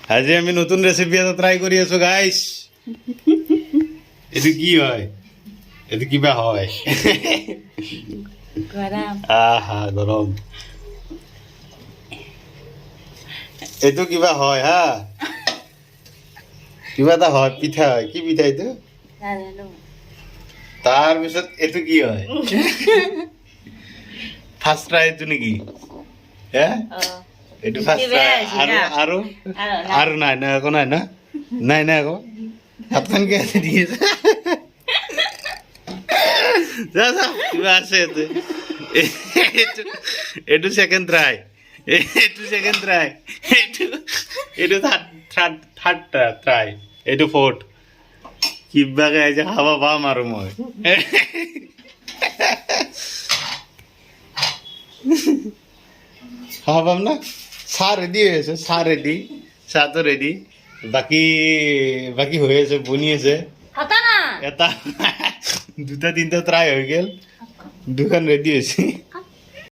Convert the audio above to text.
আজি আমি নতুন ৰেসিপি এটা ট্ৰাই কৰি আছো গাইস এটো কি হয় এটো কিবা হয় গরম আহা গরম এটো কিবা হয় হা কিবা এটা হয় পিঠা হয় কি পিঠা এটো জানো তার পিছত এটো কি হয় ফার্স্ট ট্রাই এটো নেকি হ্যাঁ এটো ফার্স্ট ট্রাই আৰু আৰু নাই না একো নাই না নাই না একো হাতখন কে আছে দিয়েছে যা যা কিবা আছে এতে এটো সেকেন্ড ট্রাই এটো সেকেন্ড ট্রাই এটো থার্ড ট্রাই এটো ফোর্থ কিবাকে আইছে খাবা পাম আৰু মই খাবা পাম না চাহ রেডি হয়ে আছে চাহ রেডি চাহ তো রেডি বাকি বাকি হয়ে আছে বনি আছে হতা না এটা দুটা তিনটা ট্রাই হয়ে গেল দুখান রেডি হয়েছে